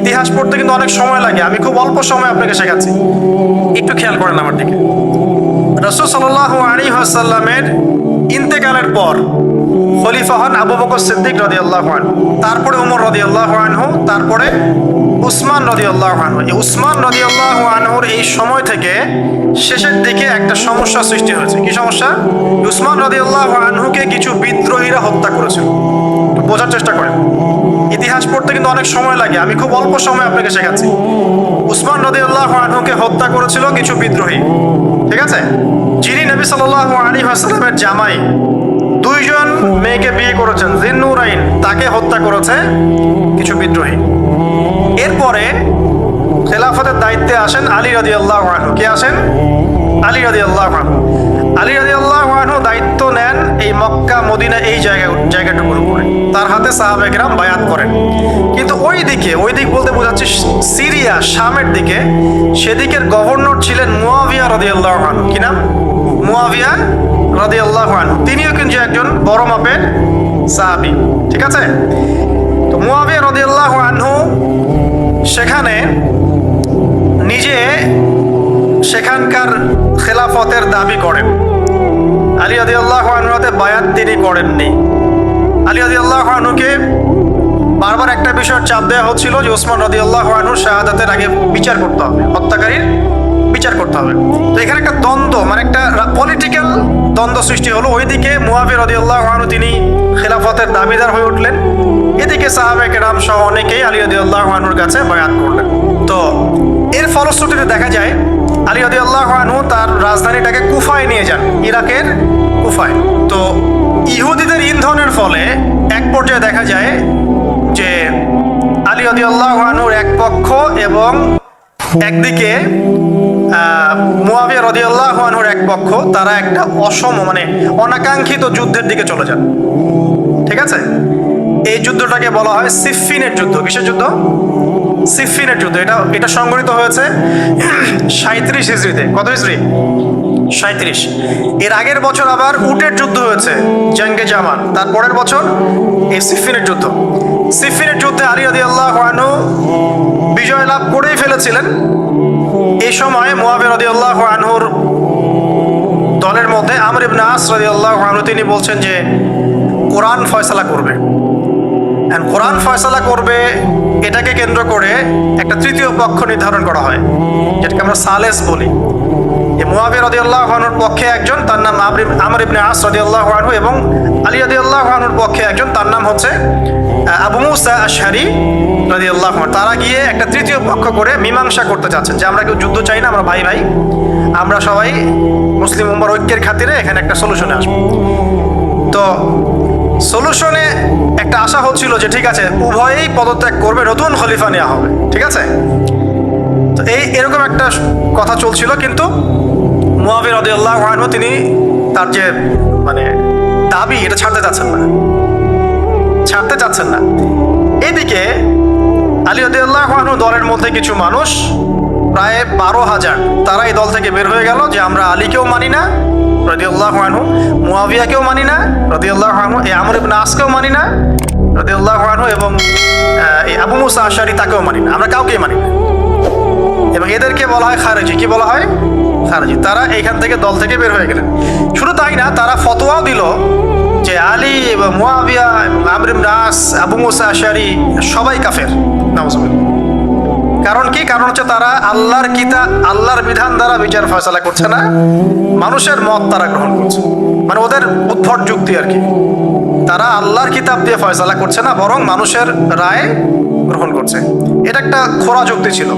ইতিহাস পড়তে কিন্তু অনেক সময় লাগে, আমি খুব অল্প সময় আপনাকে শেখাচ্ছি, একটু খেয়াল করেন আমার দিকে। রাসূল সাল্লাল্লাহু আলাইহি ওয়াসাল্লামের ইন্তেকালের পর খলিফা হন আবু বকর সিদ্দিক রাদিয়াল্লাহু আনহু, তারপরে ওমর রাদিয়াল্লাহু আনহু, তারপরে উসমান রাদিয়াল্লাহু আনহু। এই উসমান রাদিয়াল্লাহু আনহুর এই সময় থেকে শেষের দিকে একটা সমস্যা সৃষ্টি হয়েছে। কি সমস্যা? উসমান রাদিয়াল্লাহু আনহুকে কিছু বিদ্রোহীরা হত্যা করেছিল। একটু বোঝার চেষ্টা করেন, ইতিহাস পড়তে কিন্তু অনেক সময় লাগে, আমি খুব অল্প সময় আপনাকে শেখাচ্ছি। উসমান রাদিয়াল্লাহু আনহুকে হত্যা করেছিল কিছু বিদ্রোহী, ঠিক আছে? যিনি নবী সাল্লাল্লাহু আলাইহি ওয়াসাল্লামের জামাই, দুইজন মেয়েকে বিয়ে করেছেন, জিন্নুরাইন, তাকে হত্যা করেছে কিছু বিদ্রোহী। এরপরে খেলাফতের দায়িত্বে আসেন আলী রাদিয়াল্লাহু আনহু। কে আসেন? আলী রাদিয়াল্লাহু আনহু। আলী রাদিয়াল্লাহু আনহু দায়িত্ব নেন এই মক্কা মদিনা এই জায়গাটুকুর উপরে। তার হাতে সাহাবায়ে কেরাম বায়াত করেন। কিন্তু ওই দিক বলতে বোঝাচ্ছে সিরিয়া, শামের দিকে, সেদিকের গভর্নর ছিলেন মুয়াবিয়া রাদিয়াল্লাহু আনহু। কি নাম? মুয়াবিয়া রাদিয়াল্লাহু আনহু। তিনিও কিন্তু একজন বড় মাপের সাহাবী, ঠিক আছে? তো মুয়াবিয়া রাদিয়াল্লাহু আনহু সেখানে নিজে সেখানকার খেলাফতের দাবি করেন। আলী রাদিয়াল্লাহু আনহুর হাতে বায়াত তিনি করেননি। আলী রাদিয়াল্লাহু আনহুকে বারবার একটা বিষয়ের চাপ দেওয়া হচ্ছিল যে ওসমান রাদিয়াল্লাহু আনহুর শাহাদাতের আগে বিচার করতে হবে, হত্যাকারীর বিচার করতে হবে। তো এখানে একটা দ্বন্দ্ব, মানে একটা পলিটিক্যাল দ্বন্দ্ব সৃষ্টি হলো। ওইদিকে মুয়াবিয়া রাদিয়াল্লাহু আনহু তিনি খেলাফতের দাবিদার হয়ে উঠলেন, এদিকে সাহাবায়ে কেরাম সহ অনেকেই আলী রাদিয়াল্লাহু আনহুর কাছে বায়াত করলেন। তো এর ফলশ্রুতিতে দেখা যায় আলী রাদিয়াল্লাহু আনহু তার রাজধানীটাকে কুফায় নিয়ে যান, ইরাকের কুফায়। তো ইহুদিদের ইন্ধনের ফলে এক পর্যায়ে দেখা যায় যে আলী রাদিয়াল্লাহু আনহুর এক পক্ষ এবং একদিকে মুয়াবিয়া রাদিয়াল্লাহু আনহুর এক পক্ষ, তারা একটা মানে অনাকাঙ্ক্ষিত যুদ্ধের দিকে চলে যান, ঠিক আছে? এই যুদ্ধটাকে বলা হয় সিফফিনের যুদ্ধ। কিসের যুদ্ধ? সিফফিনের যুদ্ধ। এটা সংঘটিত হয়েছে 37 হিজরিতে। কত হিজরি? 37। এর আগের বছর আবার উটের যুদ্ধ হয়েছে, জঙ্গে জামাল। তারপরের বছর এই সিফফিনের যুদ্ধ। সিফফিনের যুদ্ধে আলী রাদিয়াল্লাহু আনহু বিজয় লাভ করেই ফেলেছিলেন। এই সময় মুয়াবিয়া রাদিয়াল্লাহু আনহুর দলের মধ্যে আমর ইবনে আস রাদিয়াল্লাহু আনহু তিনি বলছেন যে কোরআন ফয়সালা করবে। কোরআন ফয়সালা করবে, এটাকে কেন্দ্র করে একটা তৃতীয় পক্ষ নির্ধারণ করা হয়, যেটাকে আমরা সালেস বলি। মুয়াবিয়া রাদিয়াল্লাহু আনহুর পক্ষে একজন, তার নাম আমর ইবনে আস রাদিয়াল্লাহু আনহু, এবং আলী রাদিয়াল্লাহু আনহুর পক্ষে একজন, তার নাম হচ্ছে আবু মুসা আশআরী রাদিয়াল্লাহু আনহু। তারা গিয়ে একটা তৃতীয় পক্ষ করে মীমাংসা করতে চাচ্ছেন যে আমরা কেউ যুদ্ধ চাই না, আমরা ভাই ভাই, আমরা সবাই মুসলিম উম্মার ঐক্যের খাতিরে এখানে একটা সলিউশনে আসবো। তো সলিউশনে একটা আশা হচ্ছিল যে ঠিক আছে, উভয়েই পদত্যাগ করবে, নতুন খলিফা নেওয়া হবে, ঠিক আছে? তো এরকম একটা কথা চলছিল। কিন্তু মুয়াবিয়া রাদিয়াল্লাহু আনহু তিনি তার যে মানে দাবি, এটা ছাড়তে চাচ্ছেন না। এদিকে আলী রাদিয়াল্লাহু আনহু দলের মধ্যে কিছু মানুষ, প্রায় 12,000, তারা এই দল থেকে বের হয়ে গেল যে আমরা আলীকেও মানি না রাদিয়াল্লাহু আনহু, মুয়াবিয়াকেও মানি না রাদিয়াল্লাহু আনহু, এই আমর ইবনে আসকেও মানি না রাদিয়াল্লাহু আনহু, এবং এই আবু মুসা আশআরী তাকেও মানি না, আমরা কাউকেই মানি না। এবং এদেরকে বলা হয় খারেজি। কি বলা হয়? খারেজি। তারা এইখান থেকে দল থেকে বের হয়ে গেলেন। শুধু তাই না, তারা ফতোয়াও দিল যে আলী এবং মুয়াবিয়া এবং আমর ইবনে আস, আবু মুসা আশআরী সবাই কাফের। নাউজুবিল্লাহ। কারণ কি? কারণ হচ্ছে তারা আল্লাহর কিতাব, আল্লাহর বিধান দ্বারা বিচার ফয়সালা করছে না, মানুষের মত তারা গ্রহণ করছে। মানে ওদের উদ্ভট যুক্তি আর কি। তারা আল্লাহর কিতাব দিয়ে ফয়সালা করছে না, বরং মানুষের রায় গ্রহণ করছে। এটা একটা খোরা যুক্তি ছিল।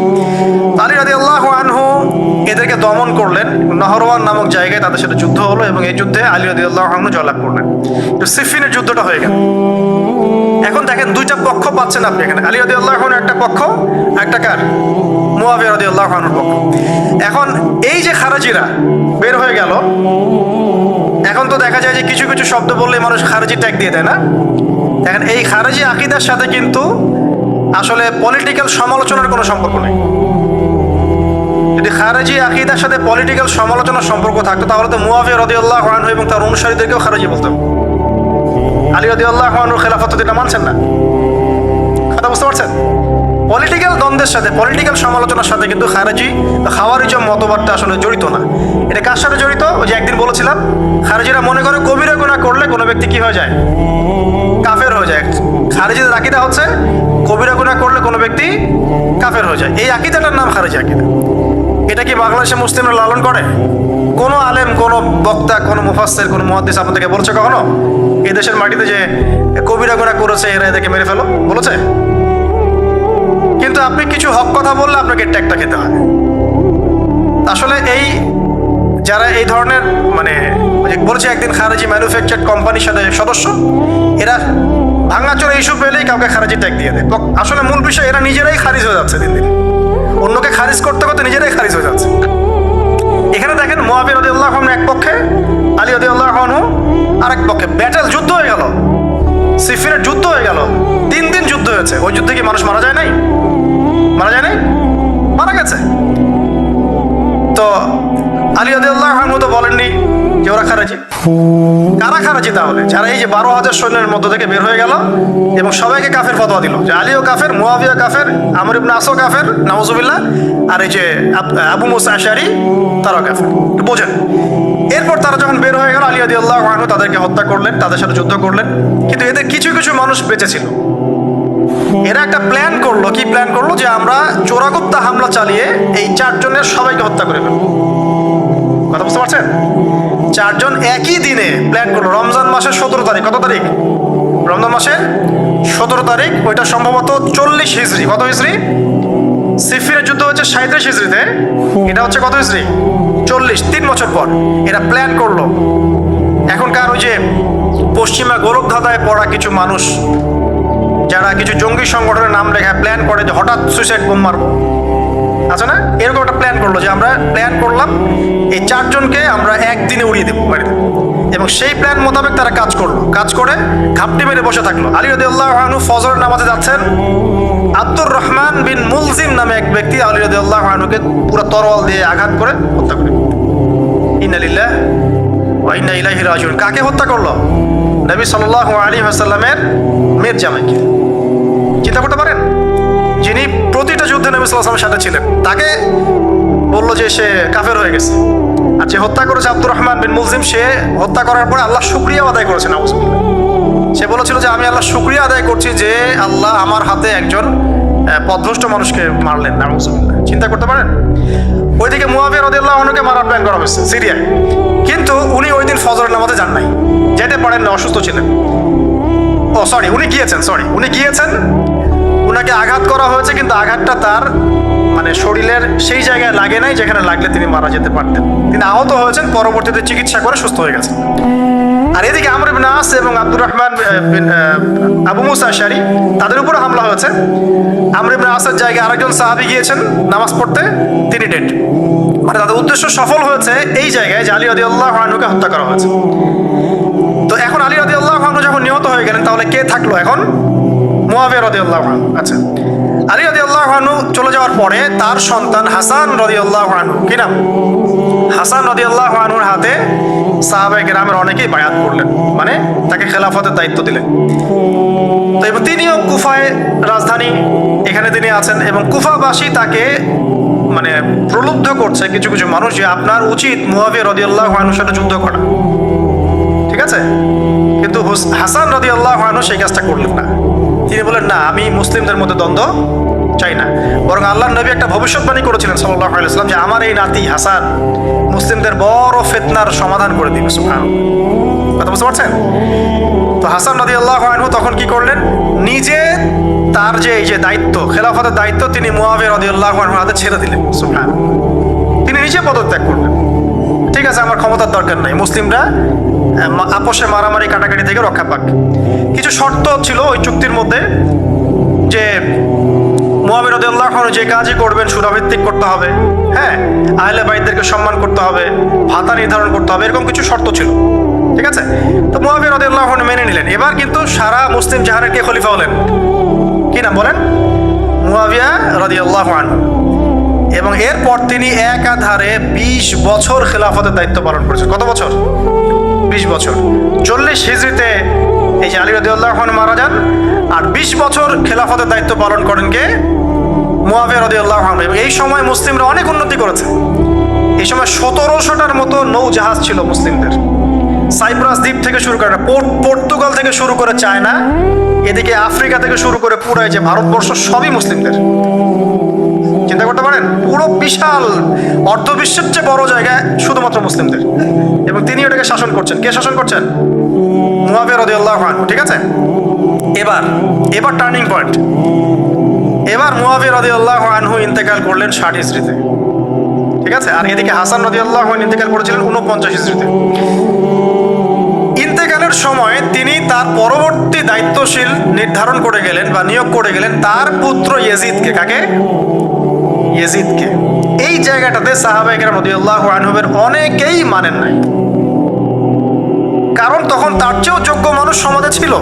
আলী রাদিয়াল্লাহু আনহু এদেরকে দমন করলেন। নহরওয়ান নামক জায়গায় তাদের সাথে যুদ্ধ হলো, এবং এই যুদ্ধে আলী রাদিয়াল্লাহু আনহু জয়লাভ করলেন। তো সিফফিনের যুদ্ধটা হয়ে গেল। এখন দেখেন দুইটা পক্ষ পাচ্ছেন আপনি এখানে, আলী রাদিয়াল্লাহু আনহু একটা পক্ষ, একটা কার? মুয়াবিয়া রাদিয়াল্লাহু আনহুর পক্ষ। এখন এই যে খারেজিরা বের হয়ে গেল, এখন তো দেখা যায় যে কিছু কিছু শব্দ বললে মানুষ খারেজি ট্যাগ দিয়ে দেয় না? দেখেন এই খারেজি আকীদার সাথে কিন্তু আসলে পলিটিক্যাল সমালোচনার কোনো সম্পর্ক নেই। যদি খারেজি আকীদার সাথে পলিটিক্যাল সমালোচনার সম্পর্ক থাকতো তাহলে তো মুয়াবিয়া রাদিয়াল্লাহু আনহু এবং তার অনুসারীদেরকেও খারেজি বলতাম। আলী রাদিয়াল্লাহু আনহুর খেলাফত তিনি মানছেন না, কথা বুঝতে পারছেন? পলিটিক্যাল দ্বন্দ্বের সাথে, পলিটিক্যাল সমালোচনার সাথে কিন্তু খারেজি বা খাওয়ারিজম মতবাদটা আসলে জড়িত না। এটা কার সাথে জড়িত? ওই যে একদিন বলেছিলাম, খারেজিরা মনে করে কবিরা গুনাহ করলে কোনো ব্যক্তি কি হয়ে যায়? কাফের হয়ে যায়। খারেজিদের আকীদা হচ্ছে কবিরা গুনাহ করলে কোনো ব্যক্তি কাফের হয়ে যায়। এই আকীদাটার নাম খারেজি আকীদা। এটা কি বাংলাদেশে মুসলিমরা লালন করে? কোনো আলেম, কোনো বক্তা, কোনো মুফাসসির, কোনো মুহাদ্দিস আপনাদেরকে বলেছে কখনো এই দেশের মাটিতে যে কবিরা গুনাহ করেছে এরা এদেরকে মেরে ফেলো? বলেছে? কিন্তু আপনি কিছু হক কথা বললে আপনাকে ট্যাগটা খেতে হয়। আসলে এই যারা এই ধরনের মানে বলেছে একদিন খারেজি ম্যানুফ্যাকচার কোম্পানির সাথে সদস্য, এরা ভাঙাচোরা ইস্যু পেলেই কাউকে খারেজি ট্যাগ দিয়ে দেয়। আসলে মূল বিষয় এরা নিজেরাই খারিজ হয়ে যাচ্ছে দিন দিন, অন্যকে খারিজ করতে করতে নিজেরাই খারিজ হয়ে যাচ্ছে। এখানে দেখেন মুআবিয়া রাদিয়াল্লাহু আনহু এক পক্ষে, আলী রাদিয়াল্লাহু আনহু আরেক পক্ষে। ব্যাটেল, যুদ্ধ হয়ে গেল, সিফিনের যুদ্ধ হয়ে গেল, 3 দিন যুদ্ধ হয়েছে। ওই যুদ্ধে কি মানুষ মারা যায় নাই? মারা যায় নাই? মারা গেছে। তো আলী রাদিয়াল্লাহু আনহু তো বলেননি যে ওরা খারেজি। কারা খারেজি তাহলে? যারা এই যে 12,000 সৈন্যের মধ্য থেকে বের হয়ে গেল এবং সবাইকে কাফের ফতোয়া দিল যে আলীও কাফের, মুআবিয়া কাফের, আমর ইবনে আসও কাফের, নাউজুবিল্লাহ, আর এই যে আবু মুসা আশআরী তারাও কাফের। বোঝেন? এরপর তারা যখন বের হয়ে গেল, আলী রাদিয়াল্লাহু আনহু তাদেরকে হত্যা করলেন, তাদের সাথে যুদ্ধ করলেন। কিন্তু এদের কিছু কিছু মানুষ বেঁচে ছিল। এরা একটা প্ল্যান করলো। কি প্ল্যান করলো? যে আমরা চোরাগুপ্তা হামলা চালিয়ে এই 4 জনের সবাইকে হত্যা করে ফেলবো। কথা বুঝতে পারছেন? 4 জন একই দিনে প্ল্যান করলো। রমজান মাসের 17 তারিখ। কত তারিখ? রমজান মাসের 17 তারিখ। ওইটা সম্ভবত 40 হিজরি। কত হিজরি? সিফিনের যুদ্ধ হচ্ছে 37 হিজরিতে, এটা হচ্ছে কত হিজরি? 40, 3 বছর পর এরা প্ল্যান করলো। এখনকার ওই যে পশ্চিমা গোরখধাঁধায় পড়া কিছু মানুষ যারা কিছু জঙ্গি সংগঠনের নাম লেখা প্ল্যান করে যে হঠাৎ সুইসাইড বোম মারবো, আছে না? এরকম একটা প্ল্যান করলো যে আমরা প্ল্যান করলাম এই 4 জনকে আমরা একদিনে উড়িয়ে দেবো বাড়িতে। এবং সেই প্ল্যান মোতাবেক তারা কাজ করলো। কাজ করে ঘাপটি মেরে বসে থাকলো। আলী রাদিয়াল্লাহু আনহু ফজরের নামাজে যাচ্ছেন, আব্দুর রহমান বিন মুলজিম নামে এক ব্যক্তি আলী রাদিয়াল্লাহু আনহুকে পুরো তরোয়াল দিয়ে আঘাত করে হত্যা করে। ইন্না লিল্লাহি ওয়া ইন্না ইলাইহি রাজিউন। কাকে হত্যা করলো? নবী সাল্লাল্লাহু আলাইহি ওয়াসাল্লামের মেয়ের জামাইকে। চিন্তা করতে পারেন? যিনি প্রতিটা যুদ্ধে নবী সাল্লাল্লাহু আলাইহি ওয়াসাল্লামের সাথে ছিলেন, তাকে বললো যে সে কাফের হয়ে গেছে। আর যে হত্যা করেছে আব্দুর রহমান বিন মুলজিম, সে হত্যা করার পরে আল্লাহ শুকরিয়া আদায় করেছে। নাউজুবিল্লাহ। সে বলেছিল যে আমি আল্লাহ শুকরিয়া আদায় করছি যে আল্লাহ আমার হাতে একজন পথভ্রষ্ট মানুষকে মারলেন। নাউজুবিল্লাহ। চিন্তা করতে পারেন? ওইদিকে মুআবিয়া রাদিয়াল্লাহু আনহুকে মারার প্ল্যান করা হয়েছে সিরিয়ায়, কিন্তু উনি ওই দিন ফজরের নামাজে যান নাই, যেতে পারেন না, অসুস্থ ছিলেন। উনি গিয়েছেন, উনাকে আঘাত করা হয়েছে, কিন্তু আঘাতটা তার মানে শরীরের সেই জায়গায় লাগে নাই যেখানে লাগলে তিনি মারা যেতে পারতেন। তিনি আহত হয়েছেন, পরবর্তীতে চিকিৎসা করে সুস্থ হয়ে গেছেন। আর এদিকে আমর ইবনে আস এবং আব্দুর রহমান আবু মুসা আশআরী তাদের উপরে হামলা হয়েছে। আমর ইবনে আসের জায়গায় আরেকজন সাহাবী গিয়েছেন নামাজ পড়তে, তিনি ডেড। মানে তাদের উদ্দেশ্য সফল হয়েছে এই জায়গায় যে আলী রাদিয়াল্লাহু আনহুকে হত্যা করা হয়েছে। তো এখন আলী রাদিয়াল্লাহু আনহু যখন নিহত হয়ে গেলেন, তাহলে কে থাকলো এখন? মুআবিয়া রাদিয়াল্লাহু আনহু। আচ্ছা, আলী রাদিয়াল্লাহু আনহু চলে যাওয়ার পরে তার সন্তান হাসান রাদিয়াল্লাহু আনহু, কি নাম? হাসান রাদিয়াল্লাহু আনহুর হাতে সাহাবায়ে কেরামের অনেকেই বায়াত করলেন, মানে তাকে খেলাফতের দায়িত্ব দিলেন। তো এবং তিনিও কুফায় রাজধানী, এখানে তিনি আছেন এবং কুফাবাসী তাকে মানে প্রলুব্ধ করছে কিছু কিছু মানুষ যে আপনার উচিত মুআবিয়া রাদিয়াল্লাহু আনহুর সাথে যুদ্ধ করা। ঠিক আছে? কিন্তু হাসান রাদিয়াল্লাহু আনহু সেই কাজটা করলেন না। তিনি বলেন না, আমি মুসলিমদের মধ্যে দ্বন্দ্ব চাই না, বরং আল্লাহর নবী একটা ভবিষ্যৎবাণী করেছিলেন সাল্লাল্লাহু আলাইহি ওয়াসাল্লাম যে আমার এই নাতি হাসান মুসলিমদের বড় ফিতনার সমাধান করে দিবে। সুবহানাল্লাহ। কথা বুঝতে পারছেন? তো হাসান রাদিয়াল্লাহু আনহু তখন কি করলেন? নিজে তার যে এই যে দায়িত্ব, খেলাফতের দায়িত্ব, তিনি মুআবিয়া রাদিয়াল্লাহু আনহুর হাতে ছেড়ে দিলেন। সুবহানাল্লাহ। তিনি নিজে পদত্যাগ করলেন। ঠিক আছে, আমার ক্ষমতার দরকার নাই, মুসলিমরা আপোষে মারামারি কাটাকাটি থেকে রক্ষা পাক। কিছু শর্ত ছিল ওই চুক্তির মধ্যে, যে মুআবিয়া রাদিয়াল্লাহু আনহু যে কাজই করবেন সুরাভিত্তিক করতে হবে, হ্যাঁ, আহলে বাইতদেরকে সম্মান করতে হবে, ভাতা নির্ধারণ করতে হবে, এরকম কিছু শর্ত ছিল। ঠিক আছে? তো মুআবিয়া রাদিয়াল্লাহু আনহু মেনে নিলেন। এবার কিন্তু সারা মুসলিম জাহানের কে খলিফা হলেন? কি নাম বলেন? মুআবিয়া রাদিয়াল্লাহু আনহু। এবং এরপর তিনি একাধারে 20 বছর খেলাফতের দায়িত্ব পালন করেছেন। কত বছর? 20 বছর। 40 হিজরিতে এই যে আলী রাদিয়াল্লাহু আনহু মারা যান, আর 20 বছর খেলাফতের দায়িত্ব পালন করেন কে? মুয়াবিয়া রাদিয়াল্লাহু আনহু। এবং এই সময় মুসলিমরা অনেক উন্নতি করেছে। এই সময় 1700টার মতো নৌ জাহাজ ছিল মুসলিমদের। সাইপ্রাস দ্বীপ থেকে শুরু করে পর্তুগাল থেকে শুরু করে চায়না, এদিকে আফ্রিকা থেকে শুরু করে পুরো এই যে ভারতবর্ষ সবই মুসলিমদের। চিন্তা করতে পারেন, পুরো বিশাল অর্ধবিশ্বের চেয়ে বড় জায়গায় শুধুমাত্র মুসলিমদের, এবং তিনি ওটাকে শাসন করছেন। কে শাসন করছেন? মুয়াবিয়া রাদিয়াল্লাহু আনহু। ঠিক আছে, এবার টার্নিং পয়েন্ট। এবার মুয়াবিয়া রাদিয়াল্লাহু আনহু ইন্তেকাল করলেন 60 হিজরিতে। ঠিক আছে, আর এদিকে হাসান রাদিয়াল্লাহু আনহু ইন্তেকাল করেছিলেন 49 হিজরিতে। ইন্তেকালের সময় তিনি তার পরবর্তী দায়িত্বশীল নির্ধারণ করে গেলেন বা নিয়োগ করে গেলেন তার পুত্র ইয়েজিদকে। কাকে? ইয়েজিদকে। এই জায়গাটাতে সাহাবায়ে কেরাম রাদিয়াল্লাহু আনহুমের অনেকেই মানেন নাই, কারণ তখন তার চেয়েও যোগ্য মানুষ সমাজে ছিল।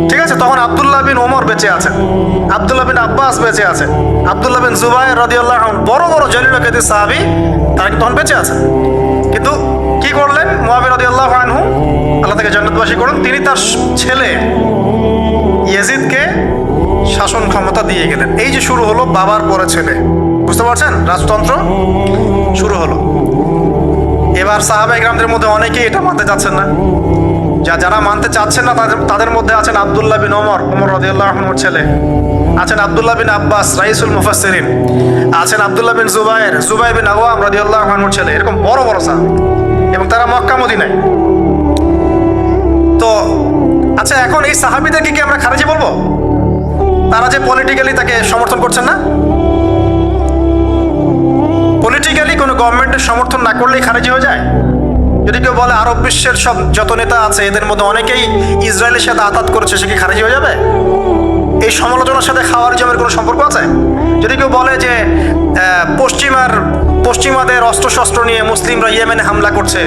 ঠিক আছে, তখন আব্দুল্লাহ বিন ওমর বেঁচে আছেন, আব্দুল্লাহ বিন আব্বাস বেঁচে আছেন, আব্দুল্লাহ বিন জুবায়ের রাদিয়াল্লাহু আনহু, বড় বড় জলিল কাদির সাহাবী, তারা তখন বেঁচে আছেন। কিন্তু কি করলেন মুয়াবিয়া রাদিয়াল্লাহু আনহু, আল্লাহ তাকে জান্নাতবাসী করুন, তিনি তার ছেলে ইয়েজিদকে শাসন ক্ষমতা দিয়ে গেলেন। এই যে শুরু হলো বাবার পরে ছেলে, বুঝতে পারছেন, রাজতন্ত্র শুরু হলো। এবার সাহাবায়ে কেরামদের মধ্যে অনেকেই এটা মানতে চাচ্ছেন না। যারা মানতে চাচ্ছেন না তাদের মধ্যে আছেন আব্দুল্লাহ বিন ওমর রাদিয়াল্লাহু আনহুর ছেলে, আছেন আব্দুল্লাহ বিন আব্বাস রাইসুল মুফাসসিরিন, আছেন আব্দুল্লাহ বিন জুবায়ের বিন আওয়াম রাদিয়াল্লাহু আনহুর ছেলে। এরকম বড় বড় সাহাবী, এবং তারা মক্কা মদিনায়। তো আচ্ছা, এখন এই সাহাবীদেরকে কি আমরা খারিজি বলবো? তারা যে পলিটিক্যালি তাকে সমর্থন করছেন না, পলিটিক্যালি কোনো গভর্নমেন্টের সমর্থন না করলেই খারিজি হয়ে যায়? যদি কেউ বলে আরব বিশ্বের সব যত নেতা আছে এদের মধ্যে অনেকেই ইসরায়েলের সাথে আতাত করেছে, সে কি খারিজি হয়ে যাবে? এই সমালোচনার সাথে খাওয়ারিজমের কোনো সম্পর্ক আছে? যদি কেউ বলে যে পশ্চিমাদের অস্ত্রশস্ত্র নিয়ে মুসলিমরা ইয়েমেনে হামলা করছে,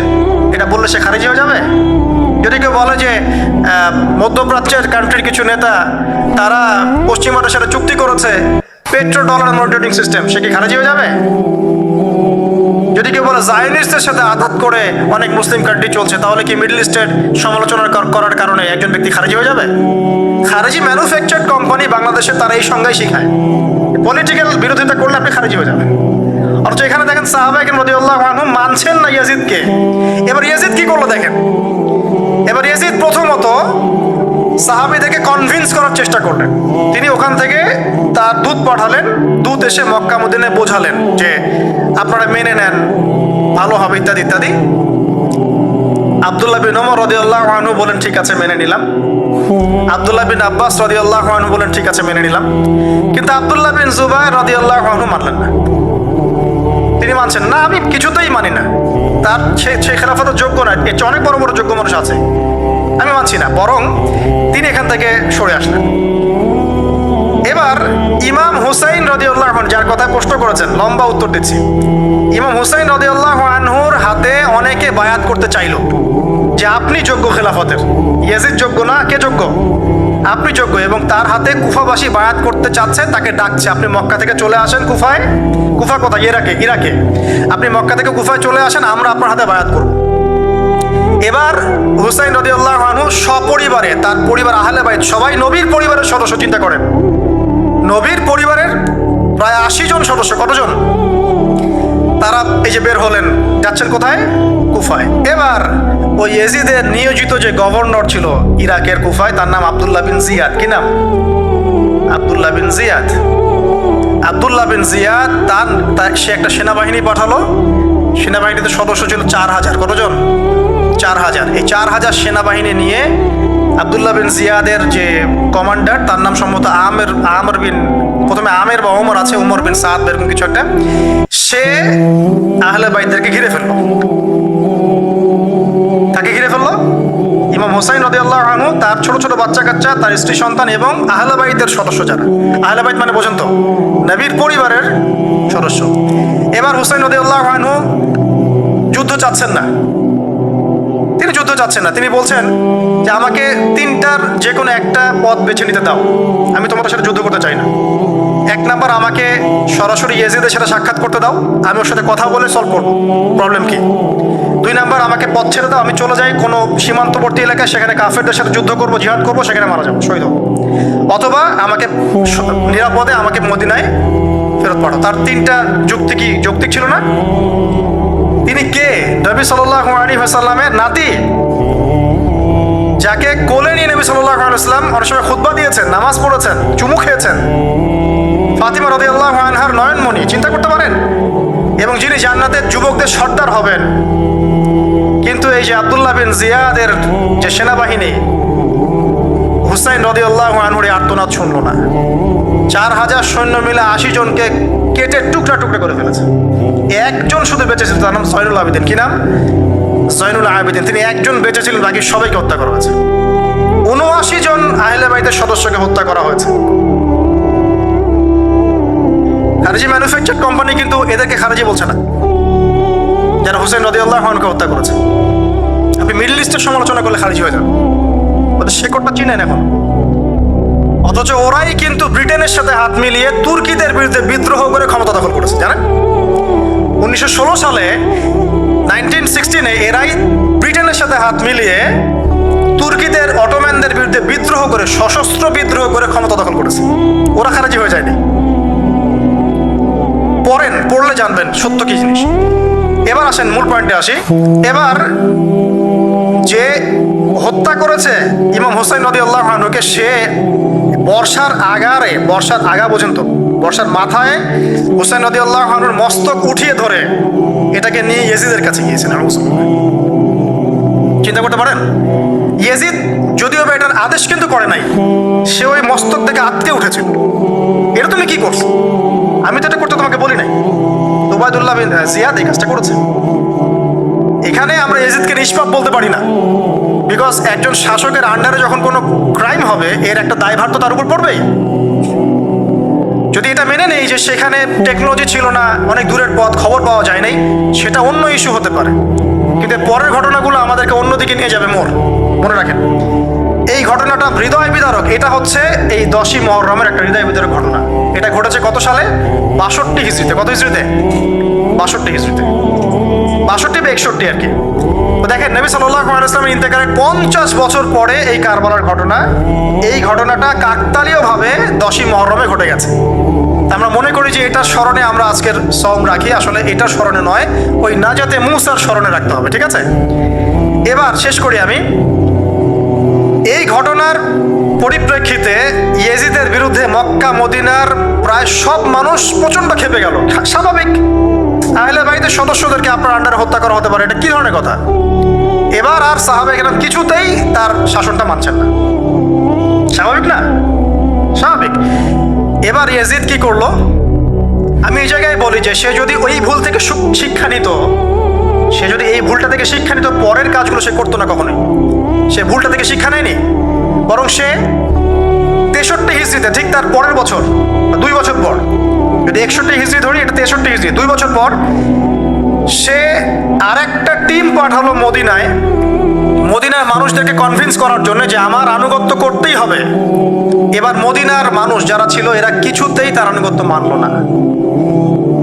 এটা বললে সে খারিজি হয়ে যাবে? যদি কেউ বলে যে মধ্যপ্রাচ্যের কান্ট্রির কিছু নেতা তারা পশ্চিমাদের সাথে চুক্তি করেছে পেট্রো ডলার মনিটরিং সিস্টেম, সে কি খারিজি হয়ে যাবে? যদি কেউ বলে জায়নিস্টদের সাথে আঘাত করে অনেক মুসলিম কান্ট্রি চলছে, তাহলে কি মিডল ইস্টের সমালোচনা করার কারণে একজন ব্যক্তি খারিজি হয়ে যাবে? খারিজি ম্যানুফ্যাকচার্ড কোম্পানি বাংলাদেশে তারা এই সংজ্ঞাই শিখায়, পলিটিক্যাল বিরোধিতা করলে আপনি খারিজি হয়ে যাবেন। অথচ এখানে দেখেন সাহাবায়ে কেরাম রাদিয়াল্লাহু আনহুম মানছেন না ইয়াজিদকে। এবার ইয়াজিদ কি করলো দেখেন। এবার ইয়াজিদ প্রথমত সাহাবীদেরকে কনভিন্স করার চেষ্টা করলেন। তিনি ওখান থেকে তার দূত পাঠালেন, দূত এসে মক্কা মদিনায় বোঝালেন যে আপনারা মেনে নেন, ভালো হবে, ইত্যাদি ইত্যাদি। আব্দুল্লাহ বিন ওমর রাদিয়াল্লাহু আনহু বলেন ঠিক আছে মেনে নিলাম, আব্দুল্লাহ বিন আব্বাস রাদিয়াল্লাহু আনহু বলেন ঠিক আছে মেনে নিলাম। কিন্তু আব্দুল্লাহ বিন জুবায়ের রাদিয়াল্লাহু আনহু মানলেন না। তিনি মানছেন না, আমি কিছুতেই মানি না, তার সে খেলাফতের যোগ্য না, এর চেয়ে অনেক বড় বড় যোগ্য মানুষ আছে, আমি মানছি না। বরং তিনি এখান থেকে সরে আসলেন। এবার ইমাম হুসাইন রাদিয়াল্লাহু আনহু, যার কথা প্রশ্ন করেছেন, লম্বা উত্তর দিচ্ছি। ইমাম হুসাইন রাদিয়াল্লাহু আনহুর হাতে অনেকে বায়াত করতে চাইল যে আপনি যোগ্য খেলাফতের, ইয়াজিদ যোগ্য না, কে যোগ্য? আপনি যোগ্য। এবং তার হাতে কুফাবাসী বায়াত করতে চাচ্ছে, তাকে ডাকছে আপনি মক্কা থেকে চলে আসেন কুফায়। কুফা কোথায়? ইরাকে। আপনি মক্কা থেকে কুফায় চলে আসেন, আমরা আপনার হাতে বায়াত করব। এবার হুসাইন রাদিয়াল্লাহু আনহু সপরিবারে, তার পরিবার আহলে বাইত সবাই নবীর পরিবারের সদস্য, চিন্তা করেন, নবীর পরিবারের প্রায় 80 জন সদস্য। কতজন? তারা এই যে বের হলেন, যাচ্ছেন কোথায়? কুফায়। এবার ওই ইয়াজিদের নিয়োজিত যে গভর্নর ছিল ইরাকের কুফায়, তার নাম আব্দুল্লাহ বিন জিয়াদ। কি নাম? আব্দুল্লাহ বিন জিয়াদ। আব্দুল্লাহ বিন জিয়াদ সে একটা সেনাবাহিনী পাঠালো। সেনাবাহিনীতে সদস্য ছিল 4000। কতজন? 4000। এই 4000 সেনাবাহিনী নিয়ে আব্দুল্লাহ বিন জিয়াদের যে কমান্ডার, তার নাম সম্ভবত আমর বিন, প্রথমে আমের বা ওমর আছে, ওমর বিন সাদ এরকম কিছু একটা, সে আহলে বাইতদেরকে ঘিরে ফেললো। তাকে ঘিরে ফেললো ইমাম হুসাইন রাদিয়াল্লাহু আনহু, তার ছোট ছোট বাচ্চা কাচ্চা, তার স্ত্রী সন্তান এবং আহলে বাইতের সদস্য। যারা আহলে বাইত মানে বোঝেন তো, নবীর পরিবারের সদস্য। এবার হুসাইন রাদিয়াল্লাহু আনহু যুদ্ধ চাচ্ছেন না, তিনি যুদ্ধ চাচ্ছেন না। তিনি বলছেন যে আমাকে 3টার যে কোনো একটা পথ বেছে নিতে দাও, আমি তোমাদের সাথে যুদ্ধ করতে চাই না। 1 নাম্বার, আমাকে সরাসরি ইয়াজিদের সাথে সাক্ষাৎ করতে দাও, আমি ওর সাথে কথা বলে সলভ করবো, প্রবলেম কি। 2 2 নাম্বার, আমাকে পথ ছেড়ে দাও, আমি চলে যাই কোনো সীমান্তবর্তী এলাকায়, সেখানে কাফেরদের সাথে যুদ্ধ করবো, জিহাদ করবো, সেখানে মারা যাবো, শহীদ হবো। অথবা আমাকে নিরাপদে আমাকে মদিনায় ফেরত পাঠাও। তার 3টা যুক্তি কি যৌক্তিক ছিল না? তিনি কে? নবী সাল্লাল্লাহু আলাইহি ওয়াসাল্লামের নাতি, যাকে কোলে নিয়ে নবী সাল্লাল্লাহু আলাইহি ওয়াসাল্লাম অনেক সময় খুতবা দিয়েছেন, নামাজ পড়েছেন, চুমু খেয়েছেন। ফাতিমা রাদিয়াল্লাহু আনহার নয়নমণি, চিন্তা করতে পারেন? এবং যিনি জান্নাতের যুবকদের সর্দার হবেন। কিন্তু এই যে আব্দুল্লাহ বিন জিয়াদের যে সেনাবাহিনী, হুসাইন রাদিয়াল্লাহু আনহুর আর্তনাদ শুনল না। 4000 সৈন্য মিলে 80 জনকে কেটে টুকরা টুকরা করে ফেলেছে। একজন শুধু বেঁচে ছিল, তার নাম জয়নুল আবেদিন। কি নাম? জয়নুল আবেদিন। তিনি একজন বেঁচে ছিলেন, বাকি সবাইকে হত্যা করা হয়েছে। 79 জন আহলে বাইতের সদস্যকে হত্যা করা হয়েছে। খারেজি ম্যানুফ্যাকচার কোম্পানি কিন্তু এদেরকে খারেজি বলছে না, যারা হুসেন রাদিয়াল্লাহু আনহুকে হত্যা করেছে। আপনি মিডল ইস্টের সমালোচনা করলে খারেজি হয়ে যান, ওদের শেকড়টা চিনেন এখন। অথচ ওরাই কিন্তু ব্রিটেনের সাথে হাত মিলিয়ে তুর্কিদের বিরুদ্ধে বিদ্রোহ করে ক্ষমতা দখল করেছে, জানেন? 1916 সালে 1916 এরাই ব্রিটেনের সাথে হাত মিলিয়ে তুর্কিদের, অটোম্যানদের বিরুদ্ধে বিদ্রোহ করে, সশস্ত্র বিদ্রোহ করে ক্ষমতা দখল করেছে। ওরা খারেজি হয়ে যায়নি। পড়লে জানবেন সত্য কি জিনিস। এবার আসেন মূল পয়েন্টে আসি। এবার যে হত্যা করেছে ইমাম হুসাইন রাদিয়াল্লাহু আনহুকে, সে বর্ষার আগা পর্যন্ত, বর্ষার মাথায় হুসাইন রাদিয়াল্লাহু আনহুর মস্তক উঠিয়ে ধরে এটাকে নিয়ে ইয়েজিদের কাছে গিয়েছেন। চিন্তা করতে পারেন? ইয়েজিদ যদিও বা এটার আদেশ কিন্তু করে নাই, সে ওই মস্তক থেকে আটকে উঠেছিল। এটা তুমি কি করছো? আমি তো এটা করতে তোমাকে বলি নাই। উবাইদুল্লাহ বিন জিয়াদ এই কাজটা করেছে। এখানে আমরা ইয়েজিদকে নিষ্পাপ বলতে পারি না, বিকজ একজন শাসকের আন্ডারে যখন কোনো ক্রাইম হবে, এর একটা দায়ভার তো তার উপর পড়বেই। যদি এটা মেনে নেই যে সেখানে টেকনোলজি ছিল না, অনেক দূরের পথ, খবর পাওয়া যায় নাই, সেটা অন্য ইস্যু হতে পারে। কিন্তু পরের ঘটনাগুলো আমাদেরকে অন্যদিকে নিয়ে যাবে। মনে রাখেন, এই ঘটনাটা হৃদয় বিদারক। এটা হচ্ছে এই 10ই মুহররমের একটা হৃদয় বিদারক ঘটনা। এটা ঘটেছে কত সালে? 62 হিজরিতে। কত হিজরিতে? 62 হিজরিতে। 62 বা 61 আর কি। তো দেখেন, নবী সাল্লাল্লাহু আলাইহি ওয়াসাল্লামের ইন্তেকালের 50 বছর পরে এই কারবালার ঘটনা, এই ঘটনাটা কাকতালীয়ভাবে 10ই মুহররমে ঘটে গেছে। আমরা মনে করি যে এটার স্মরণে আমরা আজকের সওম রাখি, আসলে এটার স্মরণে নয়, ওই নাজাতে মূসার স্মরণে রাখতে হবে। ঠিক আছে, এবার শেষ করি আমি। এই ঘটনার পরিপ্রেক্ষিতে ইয়েজিদের বিরুদ্ধে মক্কা মদিনার প্রায় সব মানুষ প্রচন্ড ক্ষেপে গেল। স্বাভাবিক, আহলে বাইতের সদস্যদেরকে আপনার আন্ডারে হত্যা করা হতে পারে, এটা কি ধরনের কথা? এবার আর সাহাবায়ে কেরাম কিছুতেই তার শাসনটা মানছেন না। স্বাভাবিক না? স্বাভাবিক। এবার ইয়েজিদ কি করলো? আমি এই জায়গায় বলি যে সে যদি ওই ভুল থেকে শিক্ষা নিত, সে যদি এই ভুলটা থেকে শিক্ষা নিত, পরের কাজগুলো সে করতো না কখনোই। সে ভুলটা থেকে শিক্ষা নেয়নি, বরং সে 63 হিজরিতে, ঠিক তার পরের বছর, 2 বছর পর, যদি 61 হিজরি ধরি, এটা 63 হিজরি, 2 বছর পর সে আরেকটা টিম পাঠালো মদিনায়, মদিনার মানুষদেরকে কনভিন্স করার জন্য যে আমার আনুগত্য করতেই হবে। এবার মদিনার মানুষ যারা ছিল, এরা কিছুতেই তার আনুগত্য মানল না।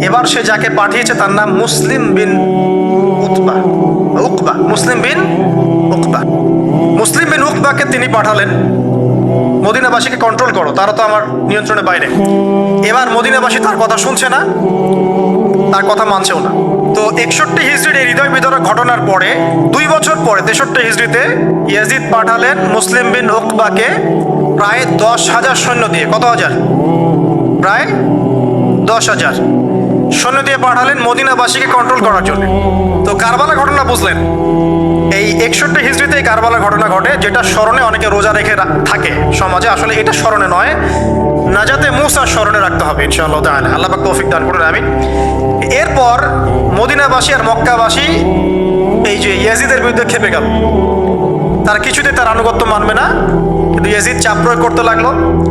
এবার সে যাকে পাঠিয়েছে তার নাম মুসলিম বিন উকবা। মুসলিম বিন উকবাকে তিনি পাঠালেন, মদিনাবাসীকে কন্ট্রোল করো, তারা তো আমার নিয়ন্ত্রণের বাইরে। এবার মদিনাবাসী তার কথা শুনছে না, তার কথা মানছেও না। তো 61 হিজরির এই হৃদয় বিদারক ঘটনার পরে 2 বছর পরে 63 হিজরিতে ইয়াজিদ পাঠালেন মুসলিম বিন উকবাকে প্রায় 10,000 সৈন্য দিয়ে। কত হাজার? প্রায় 10,000 সৈন্য দিয়ে পাঠালেন মদিনাবাসীকে কন্ট্রোল করার জন্য। তো কারবালা ঘটনা বুঝলেন, এই 61 হিজরিতে এই কারবালা ঘটনা ঘটে, যেটা স্মরণে অনেকে রোজা রেখে থাকে সমাজে। আসলে এটা স্মরণে নয়, নাজাতে মূসার স্মরণে রাখতে হবে ইনশাআল্লাহ তাআলা। আল্লাহ পাক তৌফিক দান করুন, আমিন। এরপর মদিনাবাসী আর মক্কাবাসী এই যে ইয়াজিদের বিরুদ্ধে খেপে গেল। তারা কিছুতে তার আনুগত্য মানবে না, কিন্তু ইয়াজিদ চাপ প্রয়োগ করতে লাগলো।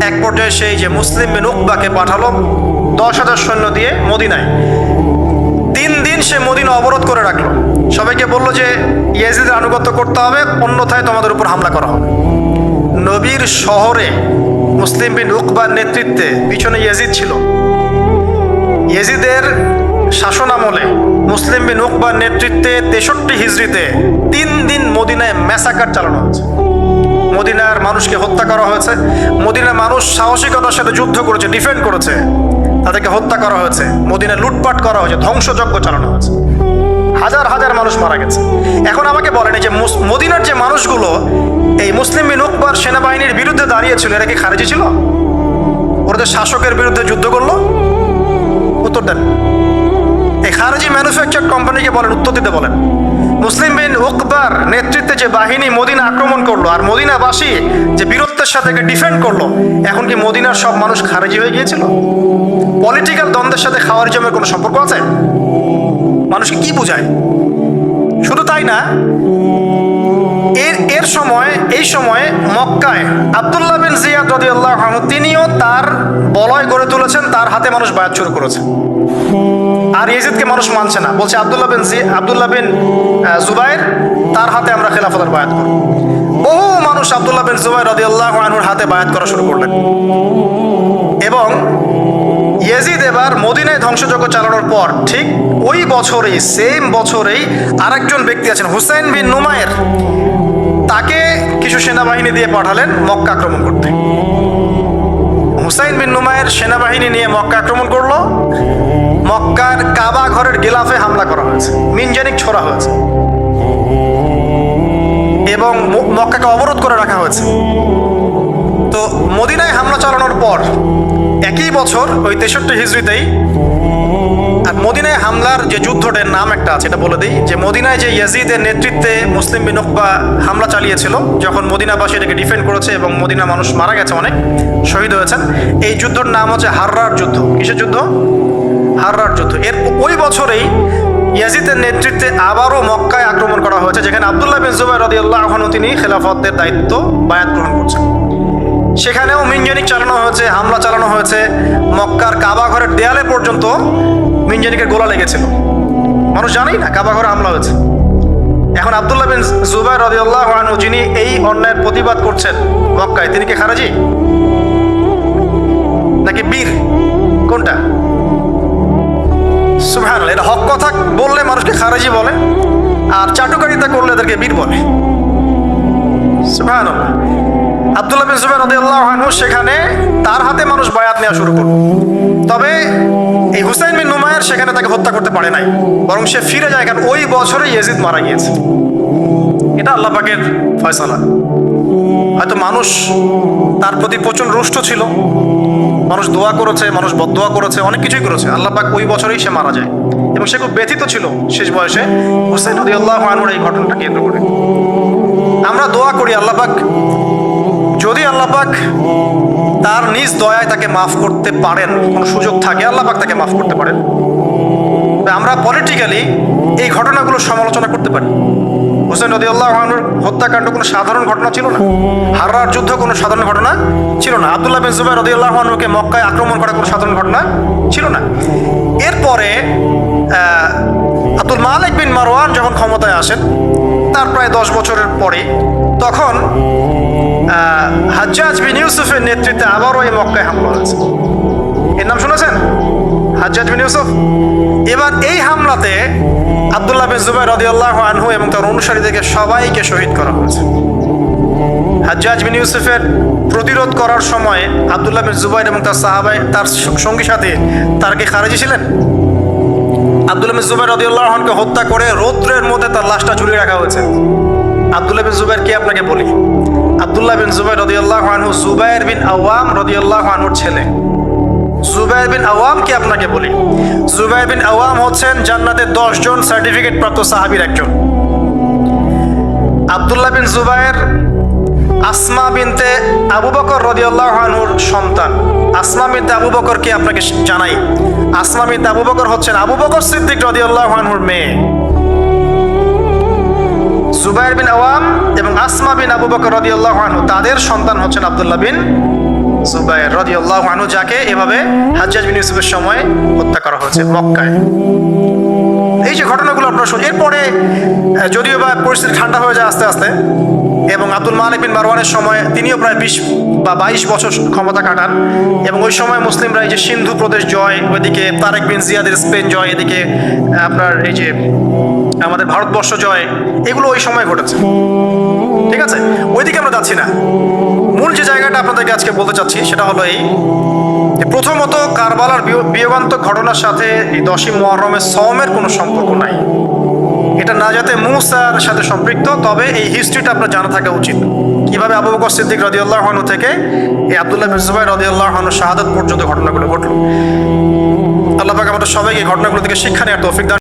এক পর্যায়ে সেই যে মুসলিম বিন উকবাকে পাঠালো 10,000 সৈন্য দিয়ে মদিনায়। 3 দিন সে মদিনা অবরোধ করে রাখলো, সবাইকে বললো যে ইয়াজিদের আনুগত্য করতে হবে, অন্যথায় তোমাদের উপর হামলা করা হবে। নবীর শহরে মুসলিম বিন উকবার নেতৃত্বে পিছনে ইয়াজিদ ছিল। ইয়াজিদের শাসন আমলে মুসলিম বিন উকবার নেতৃত্বে 63 হিজরিতে 3 দিন মদিনায় ম্যাসাকার চালানো হয়েছে। মদিনার মানুষকে হত্যা করা হয়েছে। মদিনার মানুষ সাহসিকতার সাথে যুদ্ধ করেছে, ডিফেন্ড করেছে, তাদেরকে হত্যা করা হয়েছে। মদিনা লুটপাট করা হয়েছে, ধ্বংসযজ্ঞ চালানো হয়েছে, হাজার হাজার মানুষ মারা গেছে। এখন আমাকে বলেন, এই যে মদিনার যে মানুষগুলো এই মুসলিম বিন উকবার সেনাবাহিনীর বিরুদ্ধে দাঁড়িয়েছিল, এরা কি খারেজি ছিল? ওরা যে শাসকের বিরুদ্ধে যুদ্ধ করলো, উত্তর দেন। এই খারেজি ম্যানুফ্যাকচার কোম্পানিকে বলেন, উত্তর দিতে বলেন। মুসলিম বিন উকবার নেতৃত্বে যে বাহিনী মদিনা আক্রমণ করলো আর মদিনাবাসী যে বীরত্বের সাথে ডিফেন্ড করলো, এখন কি মদিনার সব মানুষ খারেজি হয়ে গিয়েছিল? পলিটিক্যাল দ্বন্দ্বের সাথে খাওয়ারিজমের কোনো সম্পর্ক আছে? মানুষকে কি বোঝায়? শুধু তাই না, এই সময়ে মক্কায় আব্দুল্লাহ বিন জিয়াদ রাদিয়াল্লাহু আনহু তিনিও তার বলয় গড়ে তুলেছেন, তার হাতে মানুষ বায়াত শুরু করেছে। আর ইয়াজিদকে মানুষ মানছে না, বলছে আব্দুল্লাহ বিন জুবাইর, তার হাতে আমরা খেলাফতের বায়াত করব। বহু মানুষ আব্দুল্লাহ বিন জুবাইর রাদিয়াল্লাহু আনহুর হাতে বায়াত করা শুরু করলেন। এবং ইয়াজিদ এবার মদিনায় ধ্বংসযজ্ঞ চালানোর পর ঠিক ওই বছরেই, সেম বছরেই আরেকজন ব্যক্তি আছেন হুসাইন বিন নুমায়ের, তাকে কিছু সেনাবাহিনী দিয়ে পাঠালেন মক্কা আক্রমণ করতে। হুসাইন বিন নুমায়ের সেনাবাহিনী নিয়ে মক্কা আক্রমণ করলো। মক্কার কাবা ঘরের গিলাফে হামলা করা হয়েছে, মিনজানিক ছোড়া হয়েছে এবং মক্কাকে অবরোধ করে রাখা হয়েছে। তো মদিনায় হামলা চালানোর পর একই বছর ওই 63 হিজরিতেই, আর মদিনায় হামলার যে যুদ্ধটার নাম একটা আছে, এটা বলে দিই, যে মদিনায় যে ইয়াজিদের নেতৃত্বে মুসলিম বিন উকবা হামলা চালিয়েছিল, যখন মদিনাবাসী এটাকে ডিফেন্ড করেছে এবং মদিনা মানুষ মারা গেছে, অনেক শহীদ হয়েছেন, এই যুদ্ধের নাম হচ্ছে হাররার যুদ্ধ। কিসের যুদ্ধ? হাররার যুদ্ধ। এর ওই বছরেই ইয়াজিদের নেতৃত্বে আবারও মক্কায় আক্রমণ করা হয়েছে, যেখানে আব্দুল্লাহ বিন জুবাইর রাদিয়াল্লাহু আনহু তিনি খেলাফতের দায়িত্ব বায়াত গ্রহণ করছেন। সেখানেও মিনজানিক চালানো হয়েছে, হামলা চালানো হয়েছে। মক্কার কাবা ঘরের দেয়ালে পর্যন্ত মিনজানিকের গোলা লেগেছিল, মানুষ জানেই না কাবা ঘরে হামলা হয়েছে। এখন আব্দুল্লাহ বিন জুবাইর রাদিয়াল্লাহু আনহু, যিনি এই অন্যায়ের প্রতিবাদ করছেন মক্কায়, তিনি কি খারেজি নাকি বীর? কোনটা? সুবহানাল্লাহ। এটা হক কথা বললে মানুষকে খারেজি বলে, আর চাটুকারিতা করলে এদেরকে বীর বলে। সুবহানাল্লাহ। আব্দুল্লাহ বিন জুবাইর রাদিয়াল্লাহু আনহু সেখানে তার হাতে মানুষ বায়াত নেওয়া শুরু করল। তবে এই হুসাইন বিন নুমায়ের সেখানে তাকে হত্যা করতে পারে নাই, বরং সে ফিরে যায়, কারণ ওই বছরে ইয়াজিদ মারা গিয়েছে। এটা আল্লাহ পাকের ফয়সালা। হয়তো মানুষ তার প্রতি প্রচন্ড রুষ্ট ছিল, মানুষ দোয়া করেছে, মানুষ বদদোয়া করেছে, অনেক কিছুই করেছে। আল্লাহ পাক ওই বছরেই সে মারা যায় এবং সে খুব ব্যথিত ছিল শেষ বয়সে হুসাইন রাদিয়াল্লাহু আনহুর এই ঘটনাটা কেন্দ্র করে। আমরা দোয়া করি আল্লাহ পাক, যদি আল্লাহ পাক তার নিজ দয়ায় তাকে মাফ করতে পারেন, কোনো সুযোগ থাকে আল্লাহ পাক তাকে মাফ করতে পারেন, আমরা পলিটিক্যালি এই ঘটনাগুলো সমালোচনা করতে পারি। হুসাইন রাদিয়াল্লাহু আনহুর হত্যাকাণ্ড কোনো সাধারণ ঘটনা ছিল না, হাররার যুদ্ধ কোনো সাধারণ ঘটনা ছিল না, আব্দুল্লাহ বিন জুবাইর রাদিয়াল্লাহু আনহুকে মক্কায় আক্রমণ করা কোনো সাধারণ ঘটনা ছিল না। এরপরে আব্দুল মালিক বিন মারওয়ান যখন ক্ষমতায় আসেন, তার প্রায় 10 বছরের পরে, তখন হাজ্জাজ বিন ইউসুফের নেতৃত্বে আবারও এই মক্কায় হামলা হয়েছে। এর নাম শুনেছেন? হাজ্জাজ বিন ইউসুফ। এবার এই হামলাতে আব্দুল্লাহ বিন জুবাইর রাদিয়াল্লাহু আনহু এবং তার অনুসারীদেরকে সবাইকে শহীদ করা হয়েছে। হাজ্জাজ বিন ইউসুফের প্রতিরোধ করার সময় আব্দুল্লাহ বিন জুবাইর এবং তার সাহাবায়ে, তার সঙ্গী সাথে, তারা কি খারেজি ছিলেন? আব্দুল্লাহ বিন জুবাইর রাদিয়াল্লাহু আনহুকে হত্যা করে রৌদ্রের মধ্যে তার লাশটা ঝুলিয়ে রাখা হয়েছে। আব্দুল্লাহ বিন জুবাইর কে আপনাকে বলি? আব্দুল্লাহ বিন জুবাইর রাদিয়াল্লাহু আনহু জুবাইর বিন আওয়াম রাদিয়াল্লাহু আনহুর ছেলে। জুবাইর বিন আওয়াম কে আপনাকে বলি? জুবাইর বিন আওয়াম হচ্ছেন জান্নাতের 10 জন সার্টিফিকেট প্রাপ্ত সাহাবীর একজন। আব্দুল্লাহ বিন জুবাইর আসমা বিনতে আবু বকর রাদিয়াল্লাহু আনহুর সন্তান। আসমা বিনতে আবু বকর কে আপনাকে জানাই। আসমা বিনতে আবু বকর হচ্ছেন আবু বকর সিদ্দিক রাদিয়াল্লাহু আনহুর মেয়ে। জুবাইর বিন আওয়াম এবং আসমা বিন আবু বকর রাদিয়াল্লাহু আনহু, তাদের সন্তান হচ্ছেন আব্দুল্লাহ বিন জুবাইর রাদিয়াল্লাহু আনহু, যাকে এভাবে হাজ্জাজ বিন ইউসুফের সময় হত্যা করা হয়েছে মক্কায়। এই যে ঘটনাগুলো আপনারা শুনুন। এরপরে যদিও বা পরিস্থিতি ঠান্ডা হয়ে যায় আস্তে আস্তে, এবং আব্দুল মালিক বিন মারওয়ানের সময় তিনিও প্রায় 20 বা 22 বছর ক্ষমতা কাটান, এবং ওই সময় মুসলিমরা এই যে সিন্ধু প্রদেশ জয়, ওইদিকে তারেক বিন জিয়াদের স্পেন জয়, এদিকে আপনার এই যে আমাদের ভারতবর্ষ জয়, এগুলো ওই সময় ঘটেছে। ঠিক আছে, ওইদিকে আমরা যাচ্ছি না। মূল যে জায়গাটা আপনাদেরকে আজকে বলতে চাচ্ছি সেটা হলো এই যে প্রথমত কারবালার বিয়োগান্তক ঘটনার সাথে এই 10ই মুহররমের সওমের কোনো সম্পর্ক নাই। এটা নাজাতে মুসার সাথে সম্পৃক্ত, তবে এই হিস্ট্রিটা আপনার জানা থাকা উচিত, কিভাবে আবু বকর সিদ্দিক রাদিয়াল্লাহু আনহু থেকে এই আব্দুল্লাহ বিন জুবাইর রাদিয়াল্লাহু আনহু শাহাদাত পর্যন্ত ঘটনাগুলো ঘটলো। আল্লাহ পাক আমাদের সবাইকে এই ঘটনাগুলো থেকে শিক্ষা নেওয়ার তৌফিক দান